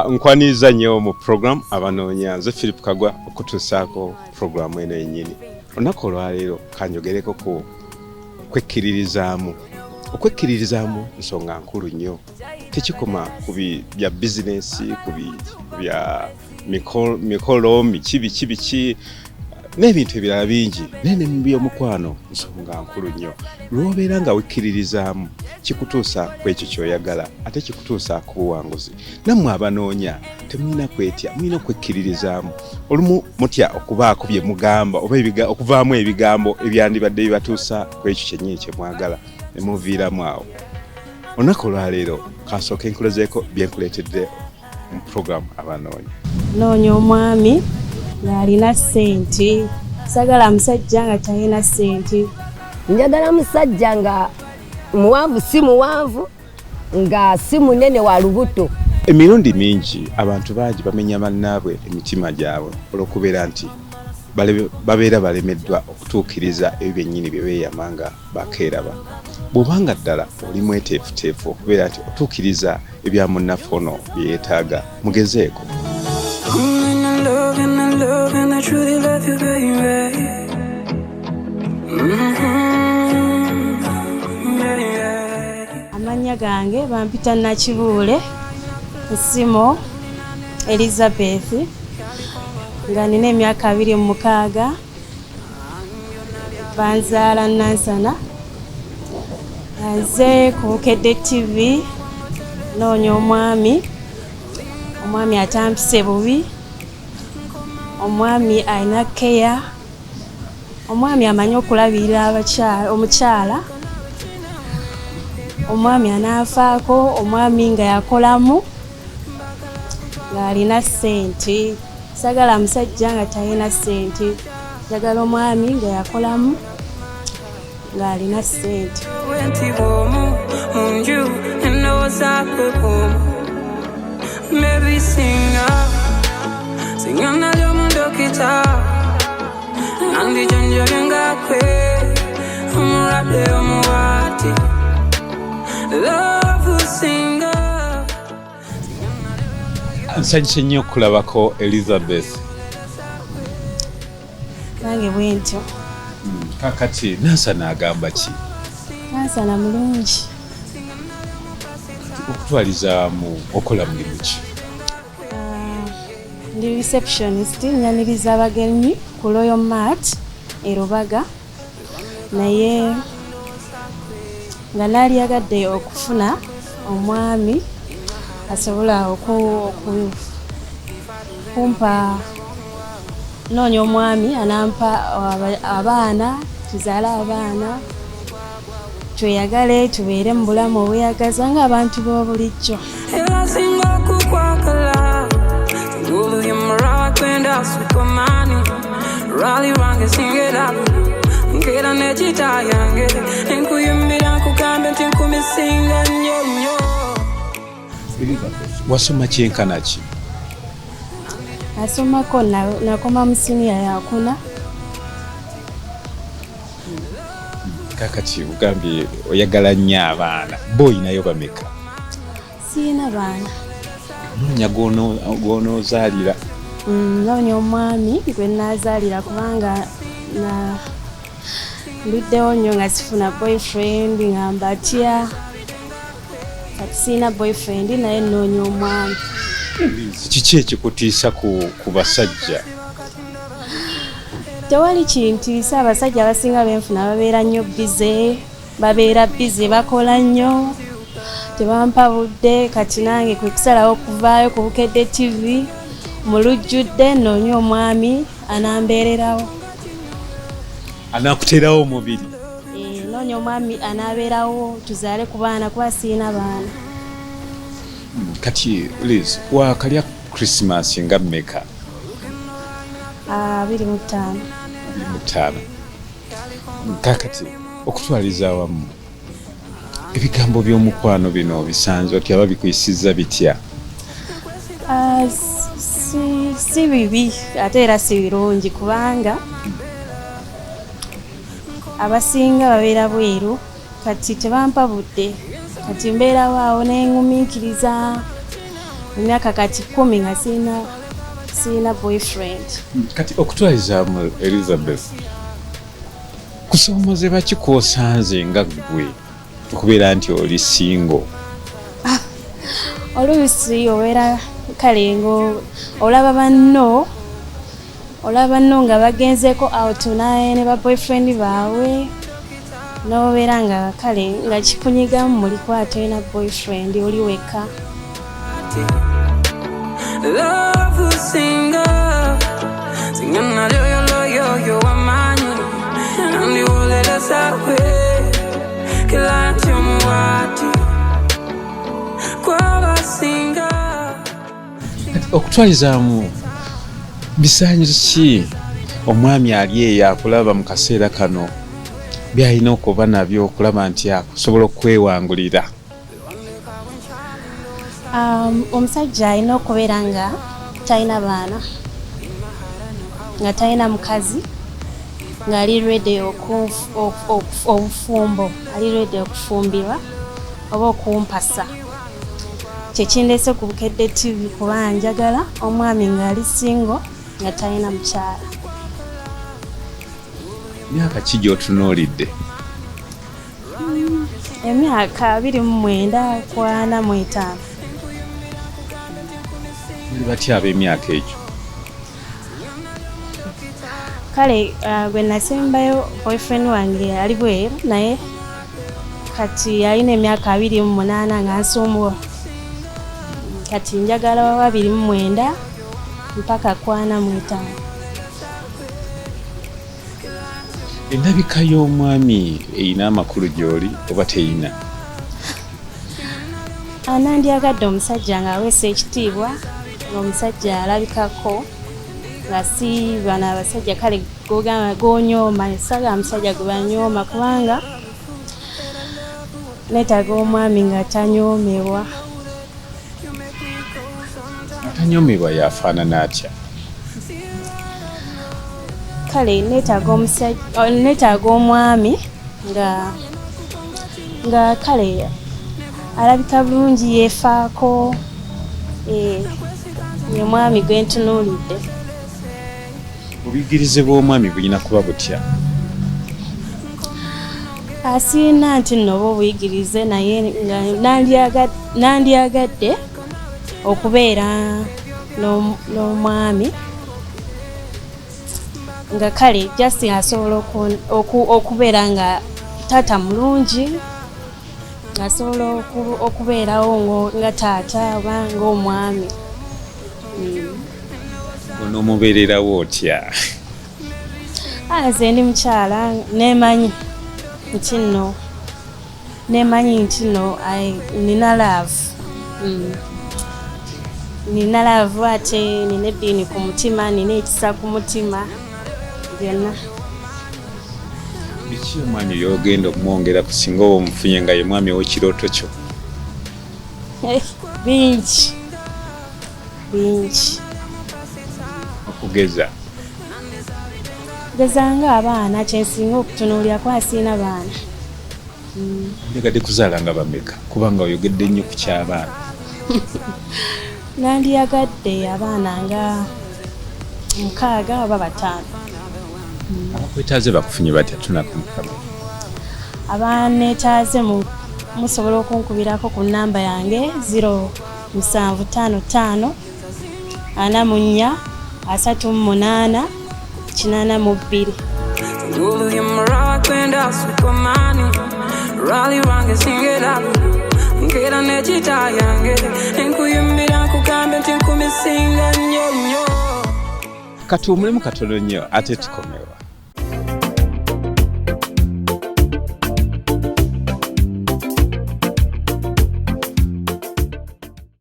Nkwaniza nnyo mu program abanoonya nze Philip Kagwa okutuusaako program eno yennyini. Olunaku olwaleero kanjogereko ku kwekkiririzaamu. Okwekkiririzaamu nsonga nkulu nnyo. Tekikoma ku bya bizinesi, ku bya mikolo kibi n'ebintu ebirala bingi. Nene mu by'omukwano nsonga nkulu nnyo. Lw'obeera nga wekkiririzaamu kikutuusa ku ekyo ky'oyagala ate kikutuusa ku buwanguzi. Nammwe abanoonya temulina kwetya, mulina okwekkiririzaamu. Olumu mutya okubaako bye mugamba oba okuvaamu ebigambo ebyandibadde bibatuusa ku ekyo kyennyini kye mwagala ne muviiramu awo. Olunaku olwaleero kansooke nkulezeeko bye nkuleetedde mu program abanoonya. Noonya omwami ng'alina ssente. Sagala musajja nga talina ssente. Njagala musajja nga muwanvu si muwanvu nga si munene wa lubuto. Emirundi mingi abantu bangi bamenya bannaabwe emitima gyabwe olw'okubeera nti babeera balemeddwa okutuukiriza ebyo byennyini bye beeyama nga bakeeraba. Bw'obanga ddala oli mweteefuteefu okubeera nti otuukiriza ebya munnaffe ono bye yeetaaga, mugezeeko. And I truly love you, baby. Amanya gange bampita Nakibuule, Nsimo Elizabeth, nga nina emyaka 26, banzaala Nansana. Nze ku Bukedde TV noonya omwami atampise bubi, omwami alina keya, omwami amanyi okulabirira omukyala, omwami anaafaako, omwami nga yakolamu ng'alina ssente. Sagala musajja nga talina ssente, njagala omwami nga yakolamu ng'alina ssente. Singana yo mundo kita Nandi jonjo yenga kwe Umurade umuwati Love singa Nsanyuse nnyo okulabako Elizabeth. Nange bwentyo. Kakati Nansana agamba ki? Nansana mulungi. Okutwaliza mu okola mulimu ki? Ndi receptionist, nyaniriza abagenyi ku Royal Mart e Rubaga, naye nga naali yagadde okufuna omwami asobola kumpa, noonya omwami anampa abaana, tuzaale abaana, tweyagale tubeere mu bulamu obweyagaza ng'abantu b'obulijjo. Ulu yamara kwenda supermani Rally range singera Ngera nechita yange Nkuyumbira kukambe tinkumisinga nyonyo. Wasoma kyenkana ki? Nasomako nakoma mu siniya yakuna. Kakati ugambye oyagala nnyo abaana. Boyinayo bameka? Siyina baana. Noonya gw'onoozaalira? Noonya omwami gwe naazaalira kubanga nduddewo nnyo nga sifuna boyfriend nga mbatya. Kati siyina boyfriend naye noonya omwami. Kiki ekikutiisa ku basajja? Tewali kintiisa. Abasajja abasinga benfuna babeera nnyo bize, bakola nnyo. Tebampa budde. Kati nange kwe kusalawo okuvaayo ku Bukedde TV mu lujjudde noonya omwami anambeererawo. Anakuteerawo omubiri? Noonya omwami anaabeerawo tuzaale ku baana kuba siyina baana. Kati Liz, wakalya Christmas nga mmeka? 25. 25. Kakati okutwaliza awamu ebigambo by'omukwano bino bisanze otya babikuyisizza bitya? Si bibi ate era si birungi kubanga abasinga babeera bweru, kati tebampa budde, kati mbeerawo awo nengumiikiriza emyaka kati 10 nga sina boyfriend. Kati okutwalizaamu Elizabeth, kusoomozebwa ki kw'osanze nga ggwe okubeera nti oli single? Oluusi obeera kale ngo olaba banno nga bagenzeko out naye ne ba boyfriend baabwe n'obeera nga kale nga kikunyigamu muli kwata na boyfriend oli weka. Love singer, singing na yo amanyi, nandi ulela sakwe, kila chumwati, kwa basinga. Okutwalizaamu bisaanyizo ki omwami ali eyo akulaba mu kaseera kano byalina okuba nabyo okulaba nti akusobola okwewangulira? Omusajja alina okubeera nga talina baana, nga talina mukazi, nga ali ready obufumbo, ali ready okufumbirwa oba okumpasa. Kyekindese ku Bukedde TV kuba njagala omwami ng'ali single nga talina mukyala. Myaka ki gy'otunuulidde? Emyaka 29 45. Muli batya ab'emyaka egyo? Kale gwe nasembayo boyfriend wange ali bweru naye kati alina emyaka 28 nga nsumbuwa. Kati njagala wa 29 mpaka 45. Endabika y'omwami erina amakulu gy'oli oba teyina? Nandyagadde omusajja ng'aweesa ekitiibwa, ng'omusajja alabikako nga si bano abasajja kale gogamba gonyooma, esaga omusajja gwe banyooma kubanga neetaaga omwami nga tanyoomebwa. Atanyoomebwa yafaanana atya? Kale neetaaga omwami nga kale alabika bulungi, yeefaako, ye mwami gwe ntunuulidde. Obuyigirize bw'omwami bulina kuba butya? Asiina nti nno oba obuyigirize naye nandyagadde okubeera n'omwami nga kale just asobola okubeera nga taata mulungi, asobola okubeerawo nga taata oba ng'omwami. Onoomubeererawo otya? Nze ndi mukyala neemanyi nti nno nina laavu. Nina laavu ate nina eddiini ku mutima, nina ekisa ku mutima byonna. Biki omwami by'ogenda okumwongera ku singa oba omufunye nga ye mwami w'ekirooto kyo? Bingi. Okugeza? Gezanga abaana kyensinga okutunuulira ko asiina baana. Ndegadde kuzaala nga bameka kubanga oyogedde nnyo ku ky'abaana? Nandyagadde abaana nga 6 oba 5. Abakwetaaze bakufunye batya tunakumukama? Abaneetaaze musobola okunkubirako ku nnamba yange 0755 44 38 82. Ngulu ya mara kwenda Superman, rally wange singera, ngera nechita yange, nkuyumbira kukambe nkumisinga nnyo. Kati omulimu katono nnyo ate tukomewa.